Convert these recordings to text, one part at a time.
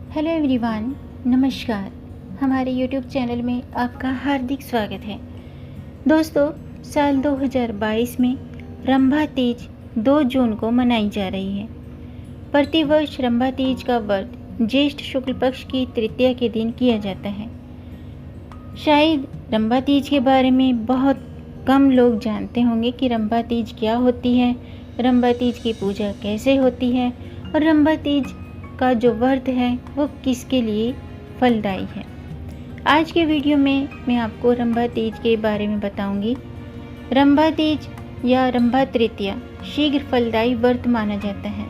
Hello everyone, नमस्कार। हमारे YouTube channel में आपका हार्दिक स्वागत है। दोस्तों, साल 2022 में रंभा तीज 2 जून को मनाई जा रही है। प्रतिवर्ष रंभा तीज का व्रत ज्येष्ठ शुक्ल पक्ष की तृतीया के दिन किया जाता है। शायद रंभा तीज के बारे में बहुत कम लोग जानते होंगे कि रंभा तीज क्या होती है, रंभा तीज की पूजा कैसे होती है और रंभा तीज का जो व्रत है वो किसके लिए फलदायी है। आज के वीडियो में मैं आपको रंभा तीज के बारे में बताऊंगी। रंभा तीज या रंभा तृतीया शीघ्र फलदायी व्रत माना जाता है।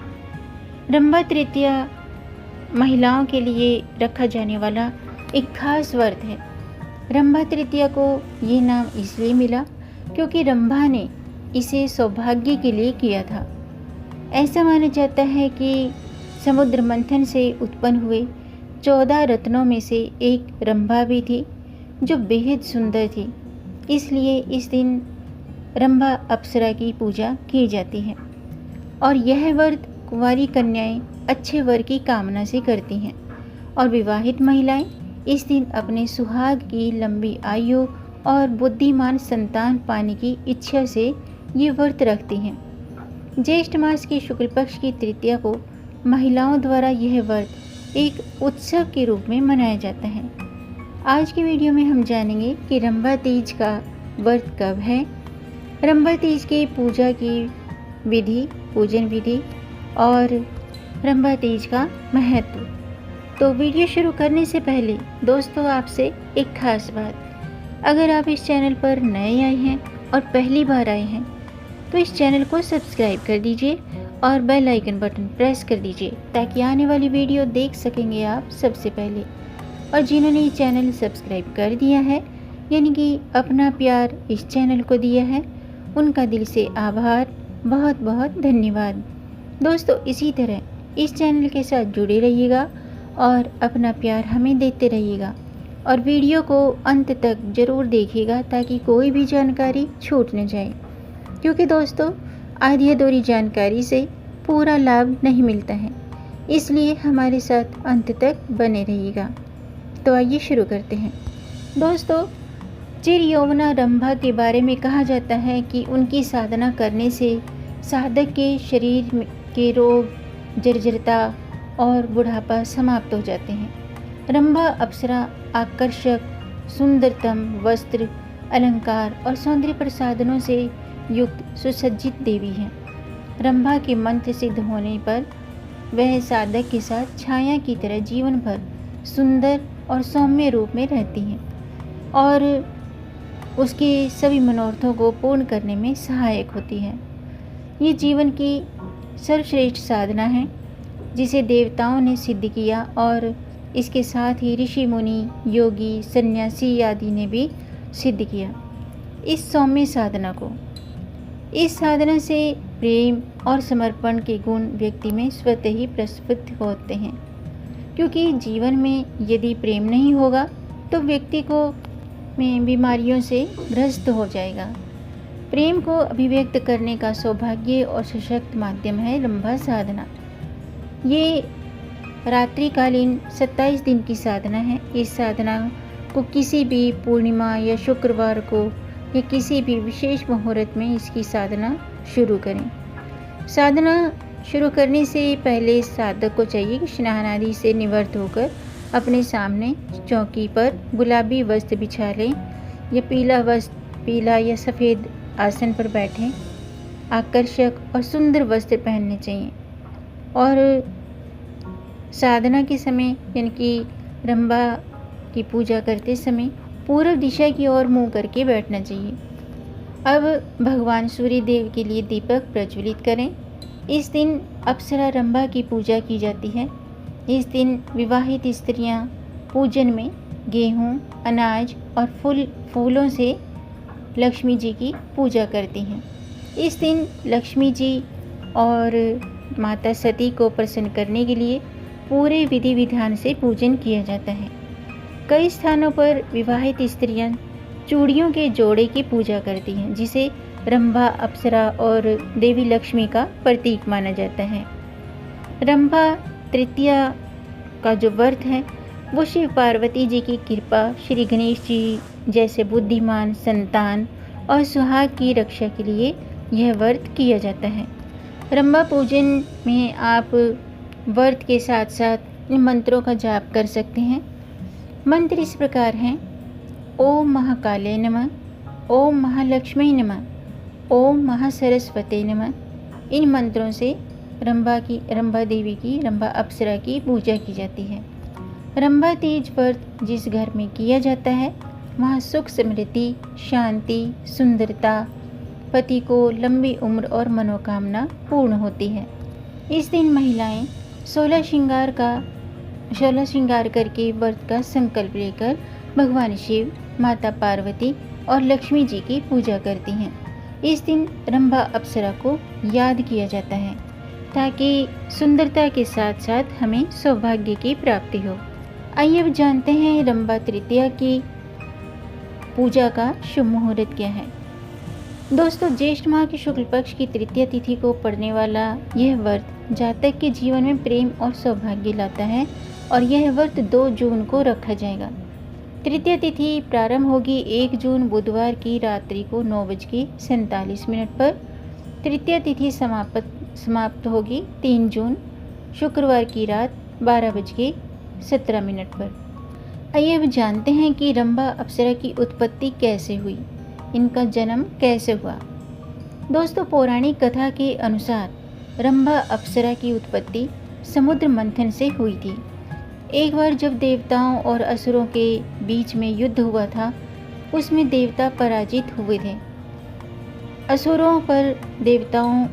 रंभा तृतीया महिलाओं के लिए रखा जाने वाला एक खास व्रत है। रंभा तृतीया को ये नाम इसलिए मिला क्योंकि रंभा ने इसे सौभाग्य के लिए किया था। ऐसा माना जाता है कि समुद्र मंथन से उत्पन्न हुए 14 रत्नों में से एक रंभा भी थी जो बेहद सुंदर थी। इसलिए इस दिन रंभा अप्सरा की पूजा की जाती है और यह व्रत कुंवारी कन्याएं अच्छे वर की कामना से करती हैं और विवाहित महिलाएं इस दिन अपने सुहाग की लंबी आयु और बुद्धिमान संतान पाने की इच्छा से ये व्रत रखती हैं। ज्येष्ठ मास की शुक्ल पक्ष की तृतीया को महिलाओं द्वारा यह व्रत एक उत्सव के रूप में मनाया जाता है। आज की वीडियो में हम जानेंगे कि रंभा तीज का व्रत कब है, रंभा तीज की पूजा की विधि, पूजन विधि और रंभा तीज का महत्व। तो वीडियो शुरू करने से पहले दोस्तों आपसे एक खास बात, अगर आप इस चैनल पर नए आए हैं और पहली बार आए हैं तो इस चैनल को सब्सक्राइब कर दीजिए और बेल आइकन बटन प्रेस कर दीजिए ताकि आने वाली वीडियो देख सकेंगे आप सबसे पहले। और जिन्होंने ये चैनल सब्सक्राइब कर दिया है यानी कि अपना प्यार इस चैनल को दिया है, उनका दिल से आभार, बहुत बहुत धन्यवाद। दोस्तों, इसी तरह इस चैनल के साथ जुड़े रहिएगा और अपना प्यार हमें देते रहिएगा और वीडियो को अंत तक ज़रूर देखिएगा ताकि कोई भी जानकारी छूट न जाए, क्योंकि दोस्तों आधी अधूरी जानकारी से पूरा लाभ नहीं मिलता है। इसलिए हमारे साथ अंत तक बने रहिएगा। तो आइए शुरू करते हैं। दोस्तों, चिर यौवना रंभा के बारे में कहा जाता है कि उनकी साधना करने से साधक के शरीर के रोग, जर्जरता और बुढ़ापा समाप्त हो जाते हैं। रंभा अप्सरा आकर्षक, सुंदरतम वस्त्र, अलंकार और सौंदर्य प्रसाधनों से युक्त सुसज्जित देवी है। रंभा के मंत्र सिद्ध होने पर वह साधक के साथ छाया की तरह जीवन भर सुंदर और सौम्य रूप में रहती हैं और उसके सभी मनोरथों को पूर्ण करने में सहायक होती है। ये जीवन की सर्वश्रेष्ठ साधना है जिसे देवताओं ने सिद्ध किया और इसके साथ ही ऋषि मुनि, योगी, सन्यासी आदि ने भी सिद्ध किया। इस सौम्य साधना को, इस साधना से प्रेम और समर्पण के गुण व्यक्ति में स्वतः ही प्रस्फुट होते हैं, क्योंकि जीवन में यदि प्रेम नहीं होगा तो व्यक्ति को में बीमारियों से ग्रस्त हो जाएगा। प्रेम को अभिव्यक्त करने का सौभाग्य और सशक्त माध्यम है रंभा साधना। ये रात्रिकालीन 27 दिन की साधना है। इस साधना को किसी भी पूर्णिमा या शुक्रवार को या किसी भी विशेष मुहूर्त में इसकी साधना शुरू करें। साधना शुरू करने से पहले साधक को चाहिए कि स्नान आदि से निवृत्त होकर अपने सामने चौकी पर गुलाबी वस्त्र बिछा लें या पीला या सफ़ेद आसन पर बैठें। आकर्षक और सुंदर वस्त्र पहनने चाहिए और साधना के समय यानी कि रंभा की पूजा करते समय पूर्व दिशा की ओर मुंह करके बैठना चाहिए। अब भगवान सूर्य देव के लिए दीपक प्रज्वलित करें। इस दिन अप्सरा रंभा की पूजा की जाती है। इस दिन विवाहित स्त्रियां पूजन में गेहूं, अनाज और फूलों से लक्ष्मी जी की पूजा करती हैं। इस दिन लक्ष्मी जी और माता सती को प्रसन्न करने के लिए पूरे विधि विधान से पूजन किया जाता है। कई स्थानों पर विवाहित स्त्रियां चूड़ियों के जोड़े की पूजा करती हैं, जिसे रंभा, अप्सरा और देवी लक्ष्मी का प्रतीक माना जाता है। रंभा तृतीया का जो व्रत है वो शिव पार्वती जी की कृपा, श्री गणेश जी जैसे बुद्धिमान संतान और सुहाग की रक्षा के लिए यह व्रत किया जाता है। रंभा पूजन में आप व्रत के साथ साथ इन मंत्रों का जाप कर सकते हैं। मंत्र इस प्रकार हैं: ओम महाकाले नमः, ओम महालक्ष्मी नमः, ओम महासरस्वती नमः। इन मंत्रों से रंभा देवी की, रंभा अप्सरा की पूजा की जाती है। रंभा तीज व्रत जिस घर में किया जाता है वहाँ सुख समृद्धि, शांति, सुंदरता, पति को लंबी उम्र और मनोकामना पूर्ण होती है। इस दिन महिलाएं 16 श्रृंगार करके व्रत का संकल्प लेकर भगवान शिव, माता पार्वती और लक्ष्मी जी की पूजा करती हैं। इस दिन रंभा अप्सरा को याद किया जाता है ताकि सुंदरता के साथ साथ हमें सौभाग्य की प्राप्ति हो। आइए अब जानते हैं रंभा तृतीया की पूजा का शुभ मुहूर्त क्या है। दोस्तों, ज्येष्ठ माह की शुक्ल पक्ष की तृतीया तिथि को पड़ने वाला यह व्रत जातक के जीवन में प्रेम और सौभाग्य लाता है और यह व्रत 2 जून को रखा जाएगा। तृतीया तिथि प्रारंभ होगी 1 जून बुधवार की रात्रि को 9:47 पर। तृतीया तिथि समाप्त होगी 3 जून शुक्रवार की रात 12:17 पर। आइए अब जानते हैं कि रंभा अप्सरा की उत्पत्ति कैसे हुई, इनका जन्म कैसे हुआ। दोस्तों, पौराणिक कथा के अनुसार रंभा अप्सरा की उत्पत्ति समुद्र मंथन से हुई थी। एक बार जब देवताओं और असुरों के बीच में युद्ध हुआ था, उसमें देवता पराजित हुए थे। असुरों पर देवताओं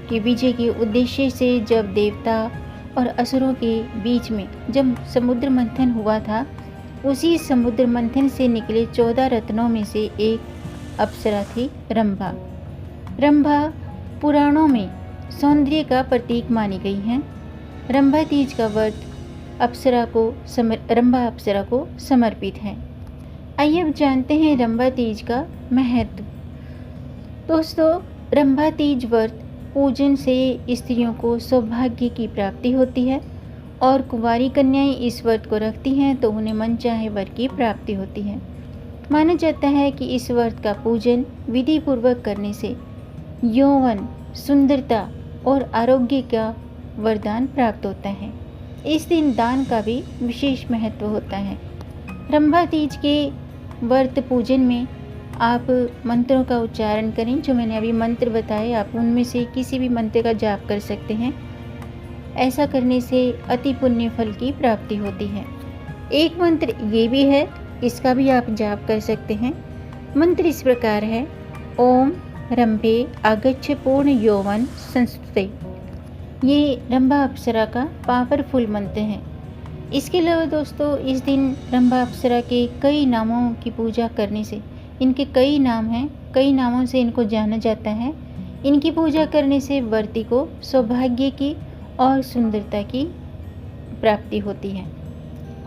के विजय के उद्देश्य से जब देवता और असुरों के बीच में जब समुद्र मंथन हुआ था, उसी समुद्र मंथन से निकले 14 रत्नों में से एक अप्सरा थी रंभा। रंभा पुराणों में सौंदर्य का प्रतीक मानी गई है। रंभा तीज का व्रत रंभा अप्सरा को समर्पित है। आइए अब जानते हैं रंभा तीज का महत्व। दोस्तों, रंभा तीज व्रत पूजन से स्त्रियों को सौभाग्य की प्राप्ति होती है और कुंवारी कन्याएं इस व्रत को रखती हैं तो उन्हें मनचाहे वर की प्राप्ति होती है। माना जाता है कि इस व्रत का पूजन विधि पूर्वक करने से यौवन, सुंदरता और आरोग्य का वरदान प्राप्त होता है। इस दिन दान का भी विशेष महत्व होता है। रंभा तीज के व्रत पूजन में आप मंत्रों का उच्चारण करें। जो मैंने अभी मंत्र बताए, आप उनमें से किसी भी मंत्र का जाप कर सकते हैं। ऐसा करने से अति पुण्य फल की प्राप्ति होती है। एक मंत्र ये भी है, इसका भी आप जाप कर सकते हैं। मंत्र इस प्रकार है: ओम रंभे आगच्छ पूर्ण यौवन संस्तुते। ये रंभा अप्सरा का पावरफुल मंत्र है। इसके अलावा दोस्तों, इस दिन रंभा अप्सरा के कई नामों की पूजा करने से, इनके कई नाम हैं, कई नामों से इनको जाना जाता है। इनकी पूजा करने से व्रती को सौभाग्य की और सुंदरता की प्राप्ति होती है।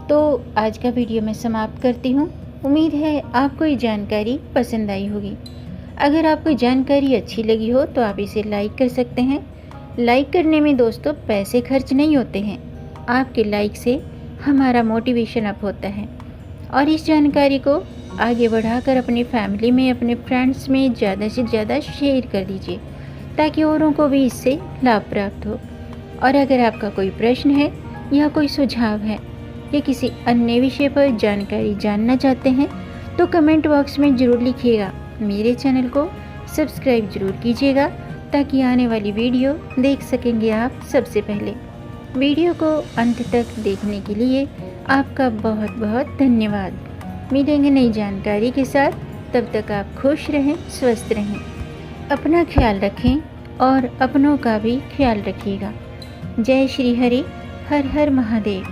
तो आज का वीडियो मैं समाप्त करती हूँ। उम्मीद है आपको ये जानकारी पसंद आई होगी। अगर आपको जानकारी अच्छी लगी हो तो आप इसे लाइक कर सकते हैं। लाइक करने में दोस्तों पैसे खर्च नहीं होते हैं। आपके लाइक से हमारा मोटिवेशन अप होता है और इस जानकारी को आगे बढ़ाकर अपनी फैमिली में, अपने फ्रेंड्स में ज़्यादा से ज़्यादा शेयर कर दीजिए ताकि औरों को भी इससे लाभ प्राप्त हो। और अगर आपका कोई प्रश्न है या कोई सुझाव है या किसी अन्य विषय पर जानकारी जानना चाहते हैं तो कमेंट बॉक्स में ज़रूर लिखिएगा। मेरे चैनल को सब्सक्राइब ज़रूर कीजिएगा ताकि आने वाली वीडियो देख सकेंगे आप सबसे पहले। वीडियो को अंत तक देखने के लिए आपका बहुत बहुत धन्यवाद। मिलेंगे नई जानकारी के साथ, तब तक आप खुश रहें, स्वस्थ रहें, अपना ख्याल रखें और अपनों का भी ख्याल रखिएगा। जय श्री हरि, हर हर महादेव।